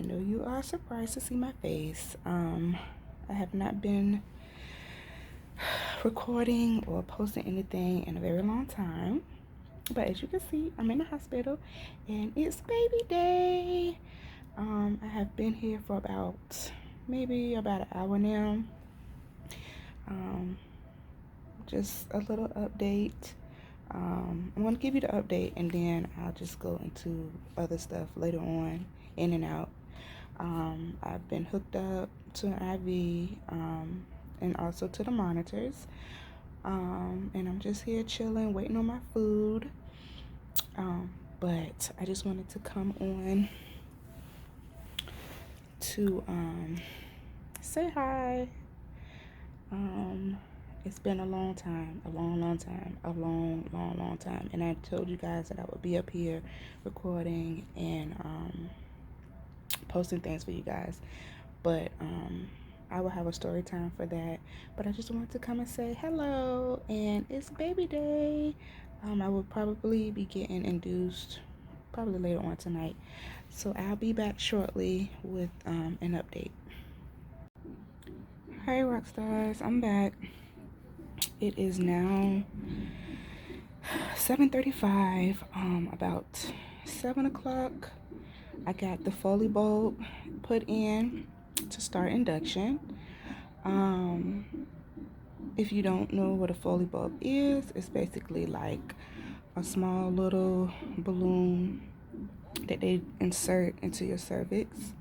know you are surprised to see my face. I have not been recording or posting anything in a very long time. But as you can see, I'm in the hospital and it's baby day. I have been here for maybe about an hour now. Just a little update. I'm going to give you the update and then I'll just go into other stuff later on, in and out. I've been hooked up to an IV and also to the monitors. And I'm just here chilling, waiting on my food. But I just wanted to come on to say hi. It's been a long time, a long time. And I told you guys that I would be up here recording and posting things for you guys. But I will have a story time for that. But I just wanted to come and say hello, and it's baby day. I will probably be getting induced probably later on tonight. So I'll be back shortly with an update. Hey Rockstars, I'm back. It is now 7:35, about 7 o'clock. I got the Foley bulb put in to start induction. If you don't know what a Foley bulb is, it's basically like a small little balloon that they insert into your cervix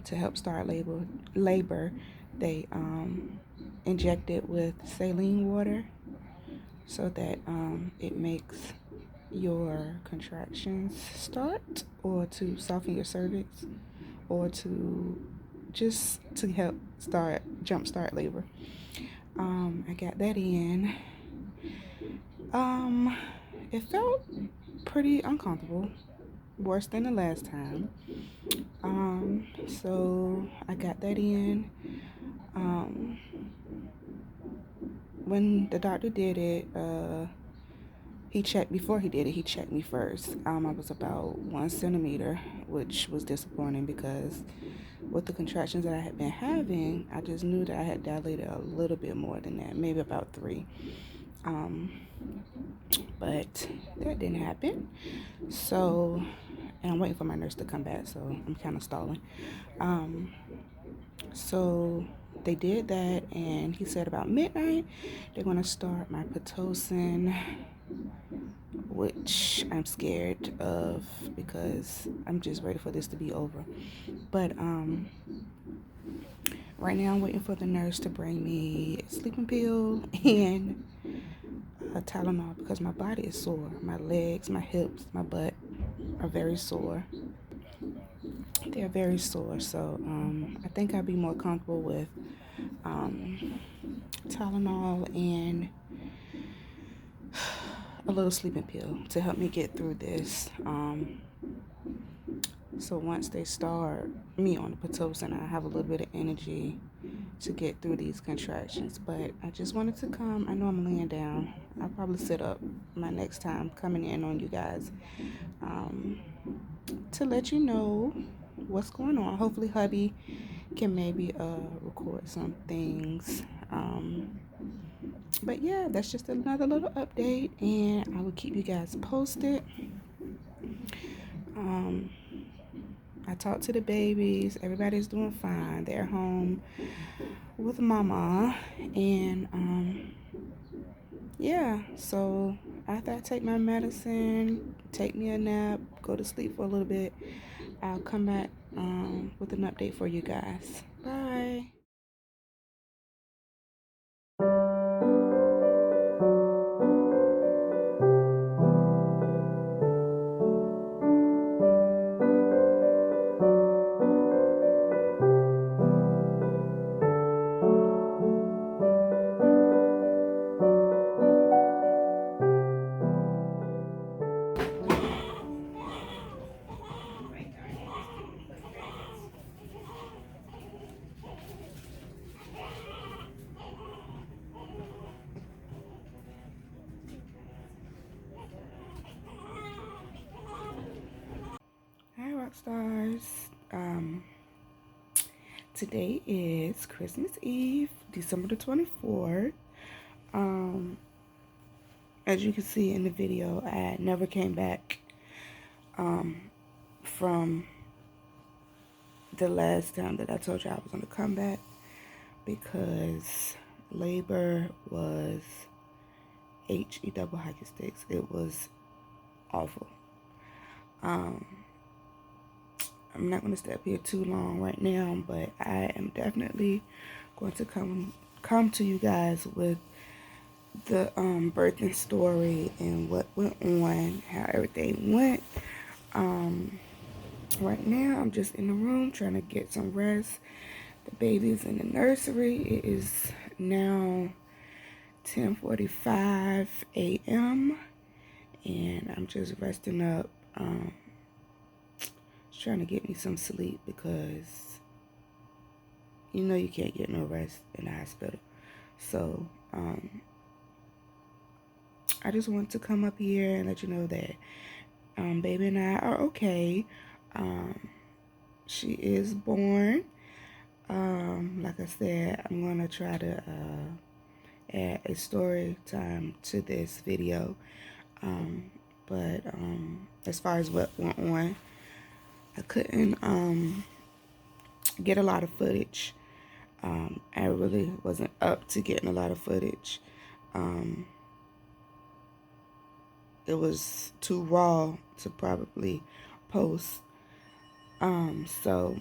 to help start labor. They inject it with saline water so that it makes your contractions start, or to soften your cervix, or to just to help jumpstart labor. I got that in. It felt pretty uncomfortable, worse than the last time. So I got that in. When the doctor did it, before he did it, he checked me first. I was about 1 centimeter, which was disappointing because with the contractions that I had been having, I just knew that I had dilated a little bit more than that, maybe about 3. But that didn't happen. So, and I'm waiting for my nurse to come back, so I'm kind of stalling. So they did that, and he said about midnight they're going to start my Pitocin, which I'm scared of because I'm just ready for this to be over. But right now I'm waiting for the nurse to bring me a sleeping pill and a Tylenol because my body is sore. My legs, my hips, my butt are very sore. They're very sore, so I think I'll be more comfortable with Tylenol and a little sleeping pill to help me get through this. So once they start me on the Pitocin, I have a little bit of energy to get through these contractions. But I just wanted to come. I know I'm laying down. I'll probably sit up my next time coming in on you guys to let you know what's going on. Hopefully hubby can maybe record some things. But yeah, that's just another little update, and I will keep you guys posted. I talked to the babies. Everybody's doing fine. They're home with mama, and yeah, so after I take my medicine, take me a nap, go to sleep for a little bit, I'll come back with an update for you guys. Bye. Hi, rock stars. Today is Christmas Eve, December the 24th. As you can see in the video, I never came back from the last time that I told you I was going to come back because labor was HE double hockey sticks. It was awful. I'm not going to stay up here too long right now, but I am definitely going to come to you guys with the birthing story and what went on, how everything went. Right now I'm just in the room trying to get some rest. The baby's in the nursery. It is now 10:45 a.m. and I'm just resting up, trying to get me some sleep because you know you can't get no rest in the hospital. So I just want to come up here and let you know that baby and I are okay. She is born. Like I said, I'm gonna try to add a story time to this video. But as far as what went on, I couldn't get a lot of footage. I really wasn't up to getting a lot of footage. It was too raw to probably post. So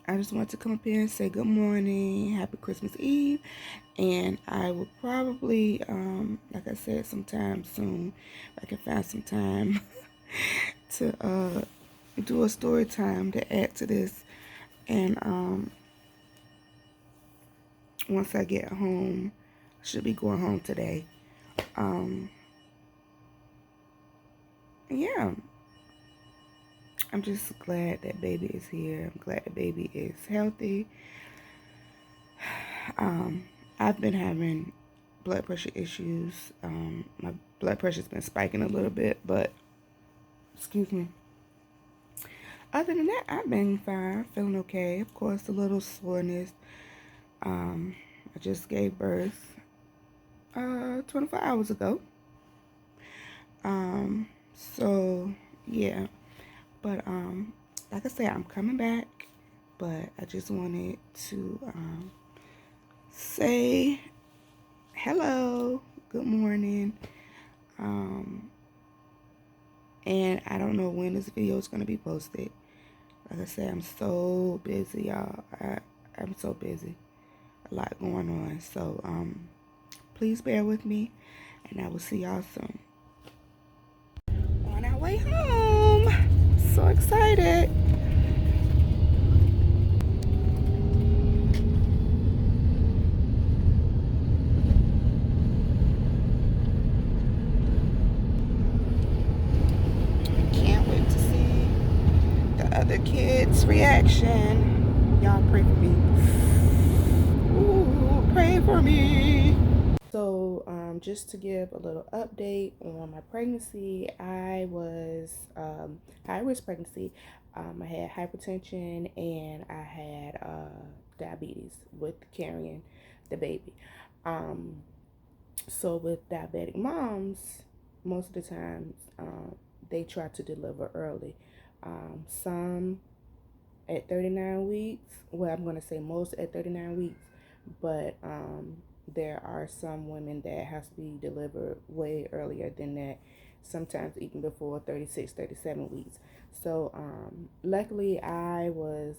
I just wanted to come up here and say good morning, happy Christmas Eve, and I will probably, like I said, sometime soon, if I can find some time to do a story time to add to this. And once I get home, I should be going home today. Yeah, I'm just glad that baby is here. I'm glad the baby is healthy. I've been having blood pressure issues. My blood pressure's been spiking a little bit, but excuse me. Other than that, I've been fine, feeling okay. Of course, a little soreness. I just gave birth 24 hours ago. So yeah, but like I said, I'm coming back, but I just wanted to say hello, good morning, and I don't know when this video is going to be posted. Like I said, I'm so busy, y'all. I'm so busy, a lot going on, so please bear with me, and I will see y'all soon. On our way home, so excited. The kids' reaction. Y'all pray for me. Ooh, pray for me. So, just to give a little update on my pregnancy, I was high-risk pregnancy. I had hypertension and I had diabetes with carrying the baby. So with diabetic moms, most of the times they try to deliver early. Some at 39 weeks. Well, I'm going to say most at 39 weeks, but there are some women that has to be delivered way earlier than that, sometimes even before 36, 37 weeks. So luckily I was,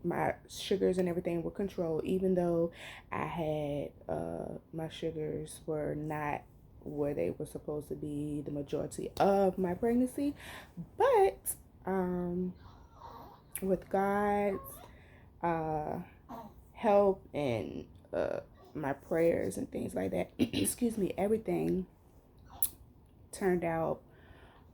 my sugars and everything were controlled, even though I had, my sugars were not where they were supposed to be the majority of my pregnancy. But with God's help and my prayers and things like that, excuse me, everything turned out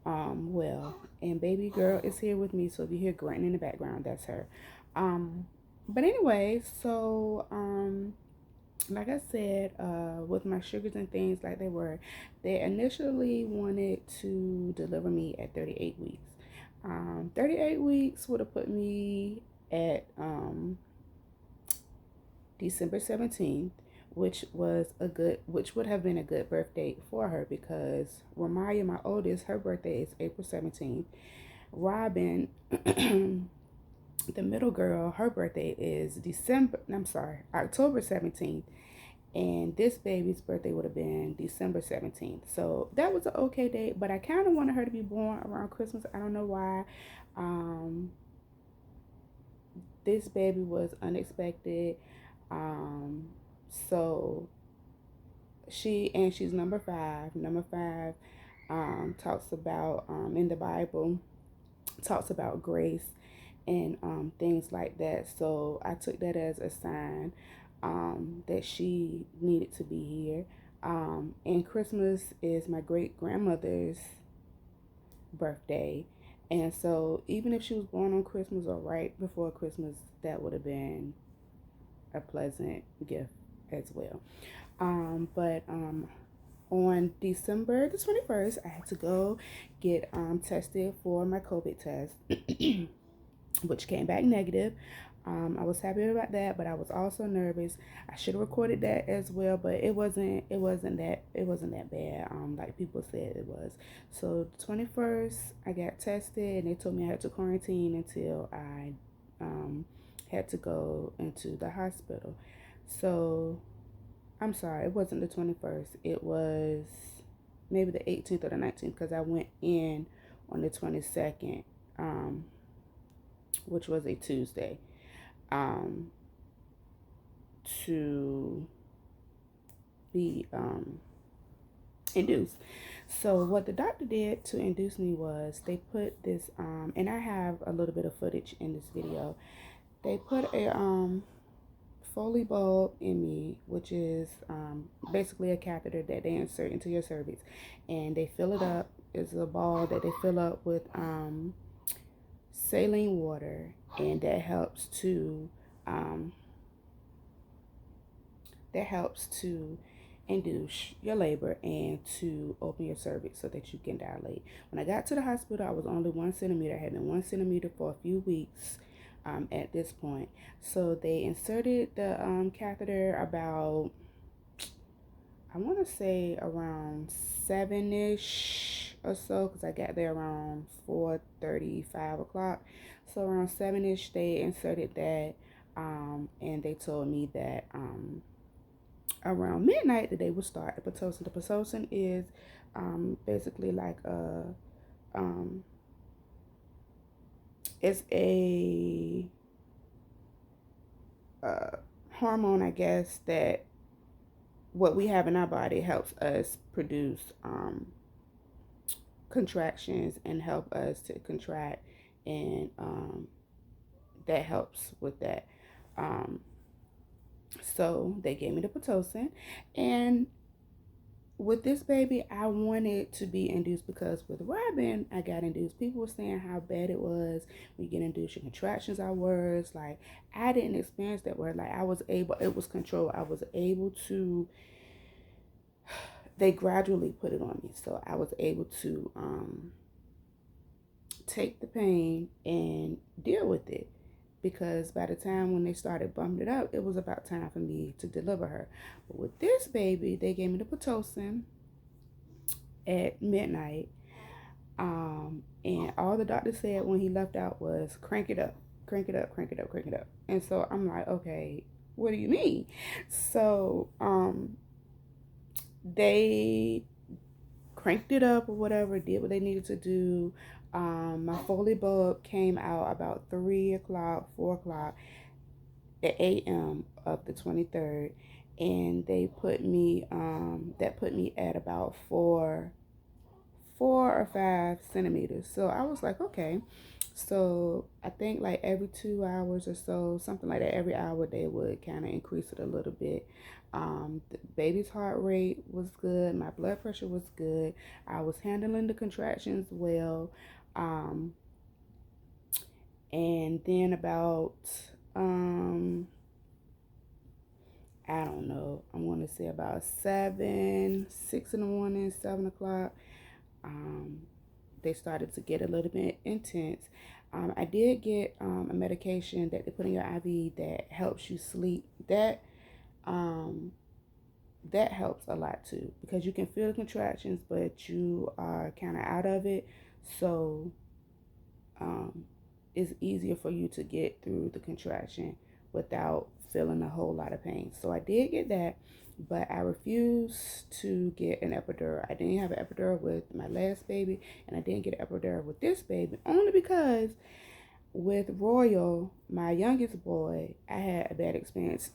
well. And baby girl is here with me, so if you hear grunting in the background, that's her. But anyway, so like I said, with my sugars and things like they initially wanted to deliver me at 38 weeks. 38 weeks would have put me at December 17th, which would have been a good birth date for her, because Ramaya, my oldest, her birthday is April 17th. Robin, the middle girl, her birthday is October 17th. And this baby's birthday would have been December 17th. So that was an okay date, but I kind of wanted her to be born around Christmas. I don't know why. Um, this baby was unexpected. Um, so she's number five. Number five talks about, in the Bible, talks about grace and things like that. So I took that as a sign that she needed to be here. And Christmas is my great grandmother's birthday. And so even if she was born on Christmas or right before Christmas, that would have been a pleasant gift as well. But on December the 21st, I had to go get tested for my COVID test, which came back negative. I was happy about that, but I was also nervous. I should have recorded that as well, but it wasn't that bad. Like people said it was. So the 21st, I got tested, and they told me I had to quarantine until I had to go into the hospital. So I'm sorry, it wasn't the 21st. It was maybe the 18th or the 19th, because I went in on the 22nd, which was a Tuesday, to be induced. So what the doctor did to induce me was they put this, and I have a little bit of footage in this video. They put a Foley bulb in me, which is basically a catheter that they insert into your cervix, and they fill it up. It's a ball that they fill up with saline water, and um, that helps to induce your labor and to open your cervix so that you can dilate. When I got to the hospital, I was only 1 centimeter. I had been 1 centimeter for a few weeks at this point. So they inserted the catheter about, I want to say around 7-ish or so, because I got there around 4:30, 5 o'clock. So around 7-ish, they inserted that, and they told me that around midnight that they would start the Pitocin. The Pitocin is basically like um, it's a hormone, I guess, that what we have in our body helps us produce contractions and help us to contract, and that helps with that. So they gave me the Pitocin, and with this baby, I wanted to be induced, because with Robin, I got induced. People were saying how bad it was when you get induced. Your contractions are worse. Like, I didn't experience that word. Like, it was controlled. I was able to, they gradually put it on me. So I was able to take the pain and deal with it, because by the time when they started bumping it up, it was about time for me to deliver her. But with this baby, they gave me the Pitocin at midnight, and all the doctor said when he left out was crank it up, crank it up, crank it up, crank it up. And so I'm like, okay, what do you mean? So they cranked it up or whatever, did what they needed to do. My Foley bulb came out about 3 o'clock, 4 o'clock, the a.m. of the 23rd, and they put me, that put me at about 4 or 5 centimeters. So I was like, okay. So I think like every 2 hours or so, something like that, every hour they would kind of increase it a little bit. The baby's heart rate was good. My blood pressure was good. I was handling the contractions well. And then about, I don't know, I'm going to say about 6 in the morning, 7 o'clock, they started to get a little bit intense. I did get a medication that they put in your IV that helps you sleep. Um, that helps a lot too, because you can feel the contractions, but you are kind of out of it. So um, it's easier for you to get through the contraction without feeling a whole lot of pain. So I did get that, but I refused to get an epidural. I didn't have an epidural with my last baby, and I didn't get an epidural with this baby, only because with Royal, my youngest boy, I had a bad experience.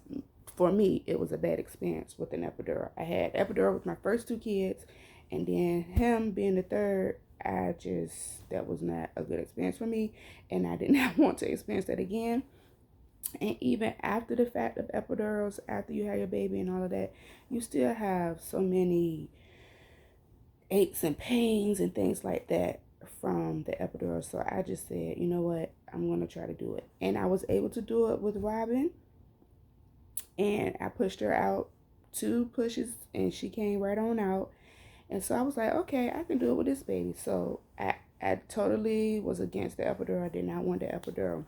For me, it was a bad experience with an epidural. I had epidural with my first two kids, and then him being the third, that was not a good experience for me, and I did not want to experience that again. And even after the fact of epidurals, after you have your baby and all of that, you still have so many aches and pains and things like that from the epidural. So I just said, you know what, I'm going to try to do it. And I was able to do it with Robin, and I pushed her out 2 pushes and she came right on out. And so I was like, okay, I can do it with this baby. So I totally was against the epidural. I did not want the epidural.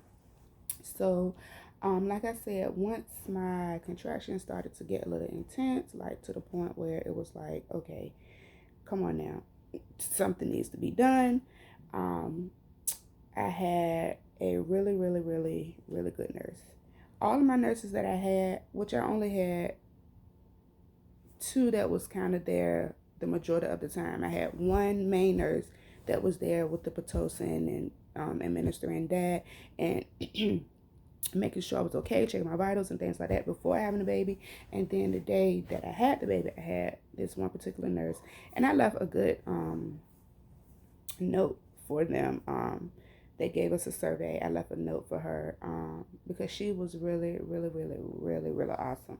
So like I said, once my contractions started to get a little intense, like to the point where it was like, okay, come on now, something needs to be done. Um, I had a really, really, really, really good nurse. All of my nurses that I had, which I only had 2 that was kind of there the majority of the time. I had one main nurse that was there with the Pitocin and administering that and making sure I was okay, checking my vitals and things like that before having the baby. And then the day that I had the baby, I had this one particular nurse, and I left a good note for them. They gave us a survey. I left a note for her because she was really, really, really, really, really awesome.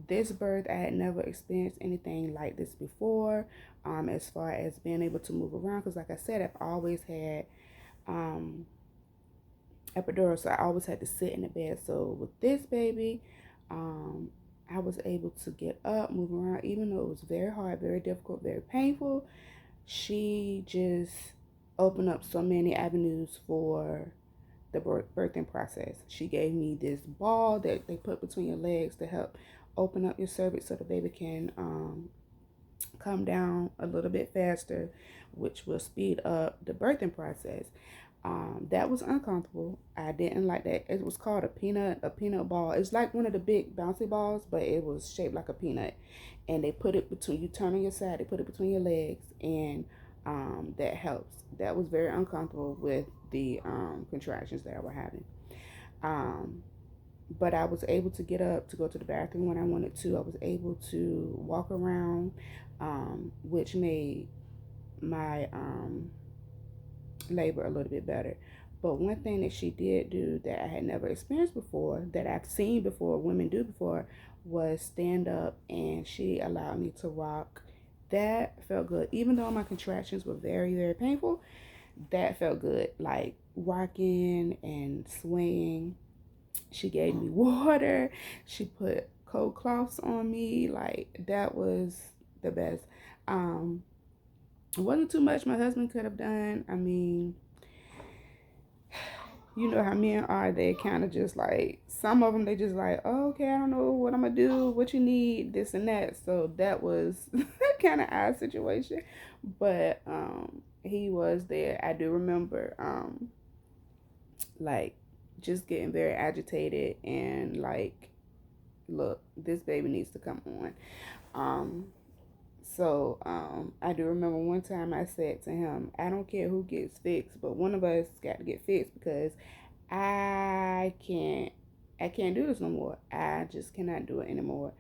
This birth, I had never experienced anything like this before, as far as being able to move around. Because like I said, I've always had epidural, so I always had to sit in the bed. So with this baby, I was able to get up, move around, even though it was very hard, very difficult, very painful. She just opened up so many avenues for the birthing process. She gave me this ball that they put between your legs to help open up your cervix so the baby can come down a little bit faster, which will speed up the birthing process. That was uncomfortable. I didn't like that. It was called a peanut ball. It's like one of the big bouncy balls, but it was shaped like a peanut. And they put it between, you turn on your side, they put it between your legs, and that helps. That was very uncomfortable with the contractions that I was having. But I was able to get up to go to the bathroom when I wanted to. I was able to walk around, which made my labor a little bit better. But one thing that she did do that I had never experienced before, that I've seen before, women do before, was stand up, and she allowed me to rock. That felt good. Even though my contractions were very, very painful, that felt good. Like rocking and swaying. She gave me water. She put cold cloths on me. Like that was the best. It wasn't too much my husband could have done. I mean, you know how men are. They kind of just like, some of them, they just like, oh, okay, I don't know what I'm going to do, what you need, this and that. So that was kind of odd situation. But he was there. I do remember like just getting very agitated and like, look, this baby needs to come on. So I do remember one time I said to him, I don't care who gets fixed, but one of us got to get fixed, because I can't I can't do this no more. I just cannot do it anymore.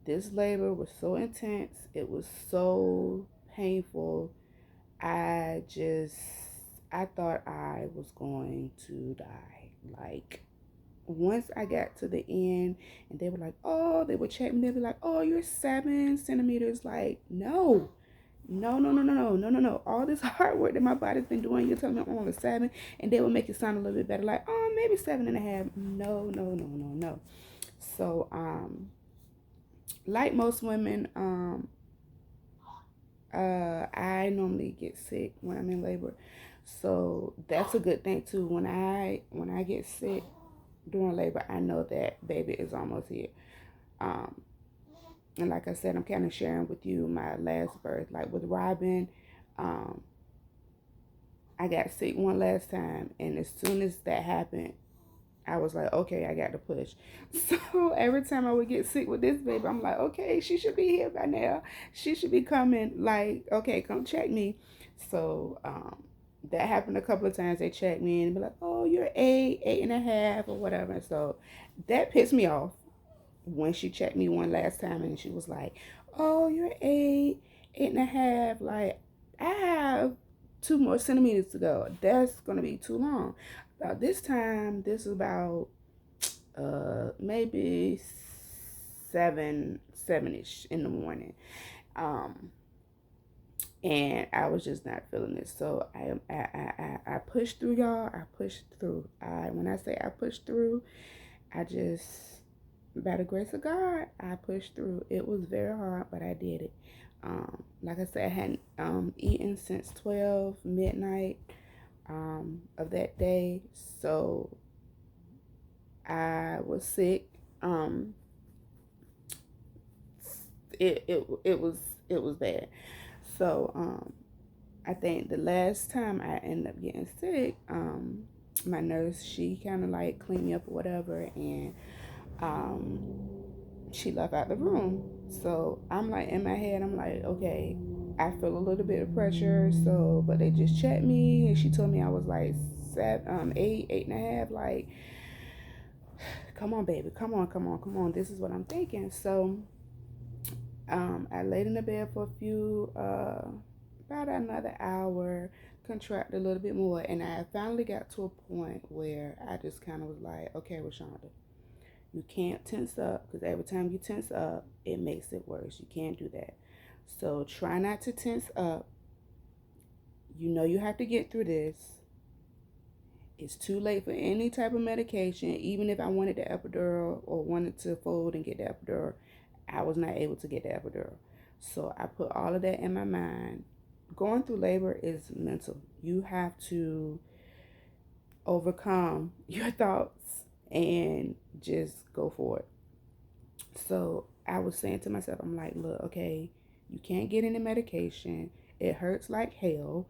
This labor was so intense. It was so painful. I just I thought I was going to die. Like once I got to the end and they were like, oh, they would check me, they'd be like, oh, you're 7 centimeters. Like, no. No, no, no, no, no, no, no, no. All this hard work that my body's been doing, you're telling me I'm only 7, and they will make it sound a little bit better, like, oh, maybe 7.5. No, no, no, no, no. So, like most women, I normally get sick when I'm in labor, so that's a good thing too. When I get sick during labor, I know that baby is almost here. Um, and like I said, I'm kind of sharing with you my last birth. Like with Robin, um, I got sick one last time, and as soon as that happened, I was like, okay, I got to push. So every time I would get sick with this baby, I'm like, okay, she should be here by now. She should be coming. Like, okay, come check me. So that happened a couple of times. They checked me and be like, oh, you're 8.5, or whatever. So that pissed me off when she checked me one last time and she was like, oh, you're 8.5. Like, I have 2 more centimeters to go. That's gonna be too long. About this time, this is about maybe sevenish in the morning. Um and I was just not feeling it. So I pushed through, y'all. I pushed through. When I say I pushed through, I just, by the grace of God, I pushed through. It was very hard, but I did it. Like I said, I hadn't eaten since 12 midnight of that day. So I was sick. It was bad. So I think the last time I ended up getting sick, my nurse, she kind of like cleaned me up or whatever, and um, she left out the room. So I'm like, in my head, I'm like, okay, I feel a little bit of pressure. So, but they just checked me, and she told me I was like 8.5. Like, come on, baby, come on, come on, come on. This is what I'm thinking. So, I laid in the bed for about another hour, contracted a little bit more, and I finally got to a point where I just kind of was like, okay, Rashonda, you can't tense up, because every time you tense up, it makes it worse. You can't do that. So try not to tense up. You know you have to get through this. It's too late for any type of medication. Even if I wanted the epidural or wanted to fold and get the epidural, I was not able to get the epidural. So I put all of that in my mind. Going through labor is mental. You have to overcome your thoughts and just go for it. So I was saying to myself, I'm like, look, okay, you can't get any medication. It hurts like hell,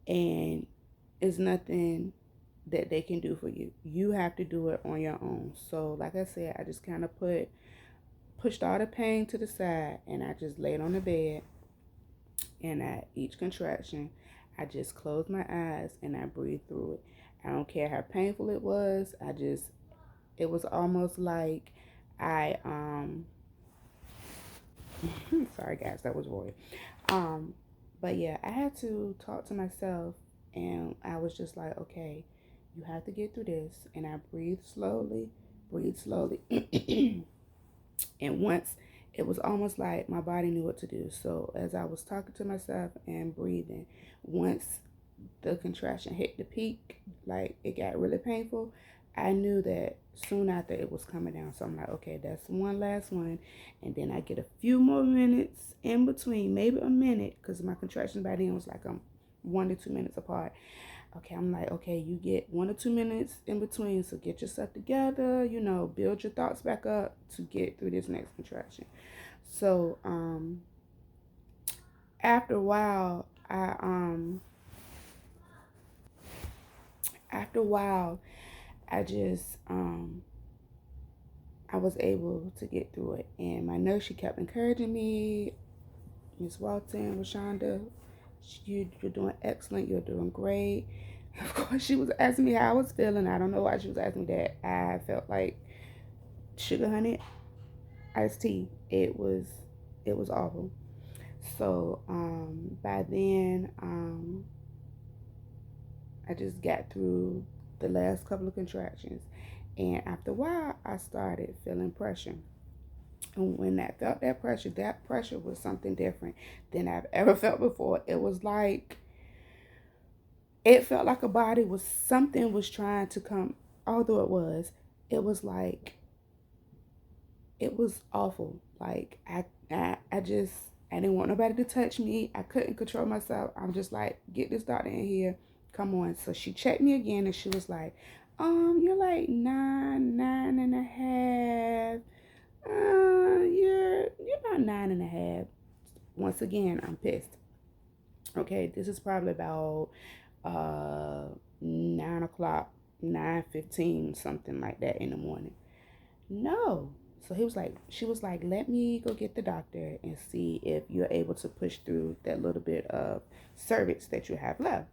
and it's nothing that they can do for you. You have to do it on your own. So like I said, I just kind of pushed all the pain to the side, and I just laid on the bed, and at each contraction, I just closed my eyes and I breathed through it. I don't care how painful it was. It was almost like I sorry guys, that was Roy. Um, but yeah, I had to talk to myself, and I was just like, okay, you have to get through this. And I breathe slowly. And once, it was almost like my body knew what to do. So as I was talking to myself and breathing, once the contraction hit the peak, like it got really painful, I knew that soon after it was coming down. So I'm like, okay, that's one last one. And then I get a few more minutes in between, maybe a minute, because my contractions by then was like 1 to 2 minutes apart. Okay, I'm like, okay, you get 1 or 2 minutes in between, so get yourself together, build your thoughts back up to get through this next contraction. So after a while, I just I was able to get through it, and my nurse, she kept encouraging me. Miss Walton, Rashonda, you're doing excellent. You're doing great. Of course, she was asking me how I was feeling. I don't know why she was asking me that. I felt like sugar honey iced tea. It was awful. So by then, I just got through the last couple of contractions, and after a while, I started feeling pressure. And when I felt that pressure was something different than I've ever felt before. It felt like a body was, something was trying to come, although it was like, it was awful. Like, I just I didn't want nobody to touch me. I couldn't control myself. I'm just like, get this doctor in here. Come on. So she checked me again and she was like, you're like nine and a half. You're about 9.5. Once again, I'm pissed. Okay, this is probably about 9 o'clock, 9:15, something like that in the morning. No. So she was like, let me go get the doctor and see if you're able to push through that little bit of cervix that you have left.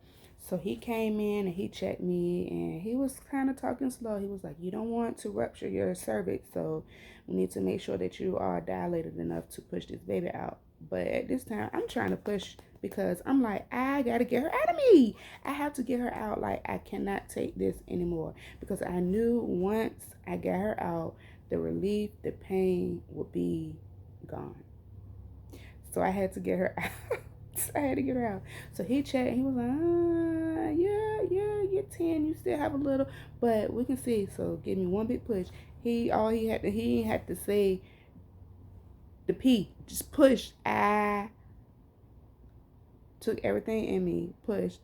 So he came in and he checked me and he was kind of talking slow. He was like, you don't want to rupture your cervix, so we need to make sure that you are dilated enough to push this baby out. But at this time, I'm trying to push because I'm like, I got to get her out of me. I have to get her out. Like, I cannot take this anymore because I knew once I got her out, the relief, the pain would be gone. So I had to get her out. I had to get her out. So he checked. He was like, you're 10. You still have a little, but we can see. So give me one big push. He had to say the P. Just push. I took everything in me, pushed.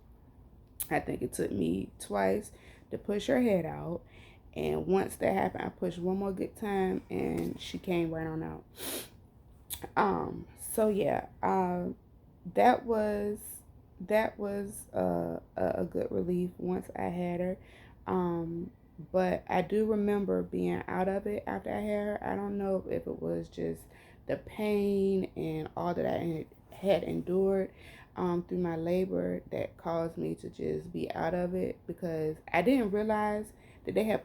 I think it took me twice to push her head out. And once that happened, I pushed one more good time and she came right on out. So yeah, that was a good relief once I had her. But I do remember being out of it after I had her. I don't know if it was just the pain and all that I had endured through my labor that caused me to just be out of it, because I didn't realize that they had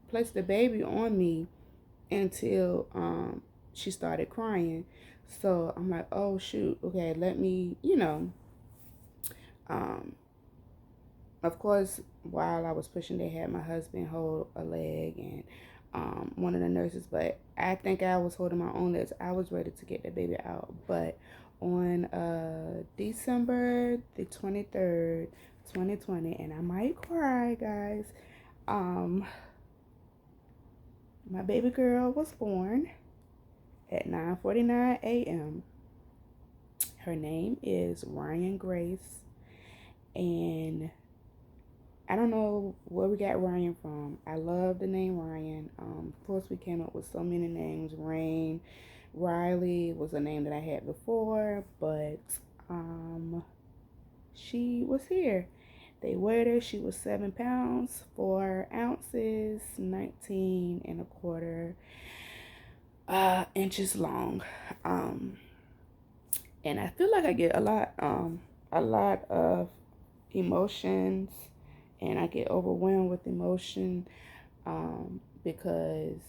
placed the baby on me until she started crying. So I'm like, oh shoot, okay, let me, um, of course, while I was pushing, they had my husband hold a leg and one of the nurses, but I think I was holding my own legs. I was ready to get the baby out. But on December the 23rd, 2020, and I might cry, guys, my baby girl was born at 9:49 a.m. Her name is Ryan Grace, and I don't know where we got Ryan from. I love the name Ryan. Of course, we came up with so many names. Rain, Riley was a name that I had before, but she was here. They weighed her. She was 7 pounds, 4 ounces, 19 and a quarter inches long. And I feel like I get a lot of emotions, and I get overwhelmed with emotion, because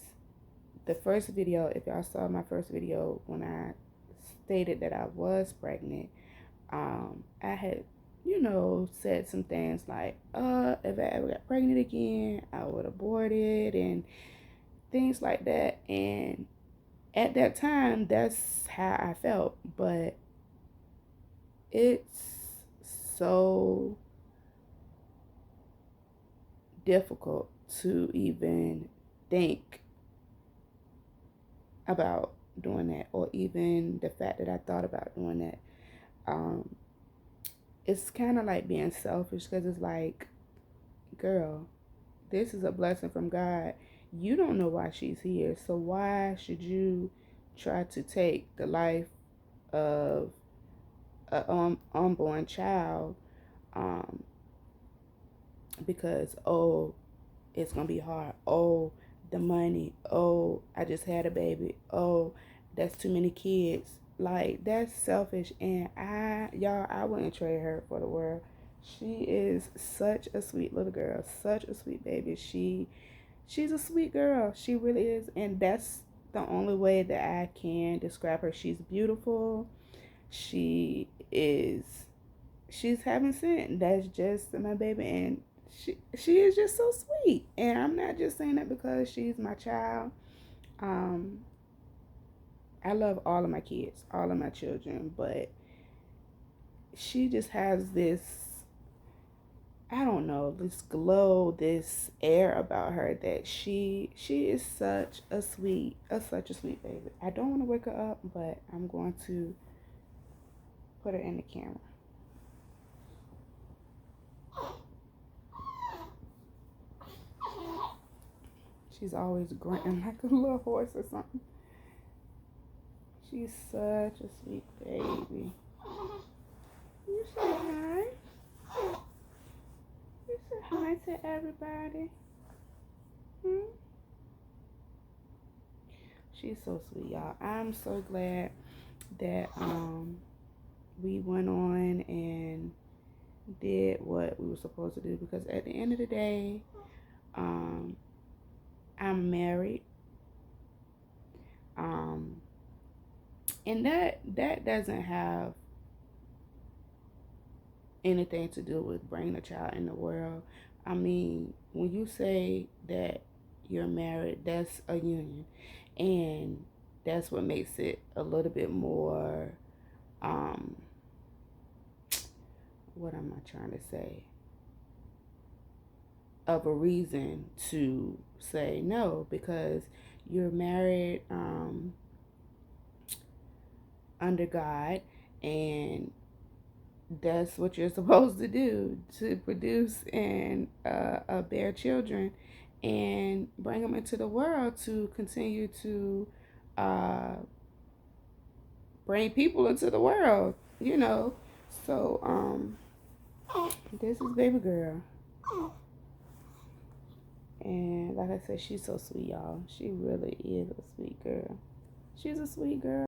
the first video, if y'all saw my first video when I stated that I was pregnant, I had, said some things like, if I ever got pregnant again, I would abort it and things like that. And at that time, that's how I felt. But it's so difficult to even think about doing that, or even the fact that I thought about doing that. It's kind of like being selfish, because it's like, girl, this is a blessing from God. You don't know why she's here, so why should you try to take the life of an unborn child, um, because, oh, it's gonna be hard, oh, the money, oh, I just had a baby, oh, that's too many kids. Like, that's selfish, and I wouldn't trade her for the world. She is such a sweet little girl, such a sweet baby. She's a sweet girl. She really is, and that's the only way that I can describe her. She's beautiful. She is. She's heaven sent. That's just my baby, and she is just so sweet. And I'm not just saying that because she's my child. Um, I love all of my kids, all of my children, but she just has this, I don't know, this glow, this air about her, that she is such a sweet baby. I don't want to wake her up, but I'm going to put her in the camera. She's always grunting like a little horse or something. She's such a sweet baby. You say hi. You say hi to everybody. She's so sweet, y'all. I'm so glad that we went on and did what we were supposed to do, because at the end of the day, I'm married. And that doesn't have anything to do with bringing a child in the world. I mean, when you say that you're married, that's a union, and that's what makes it a little bit more what am I trying to say, of a reason to say no, because you're married under God, and that's what you're supposed to do, to produce and bear children and bring them into the world to continue to bring people into the world, you know. So this is baby girl, and like I said, she's so sweet, y'all. She really is a sweet girl. She's a sweet girl.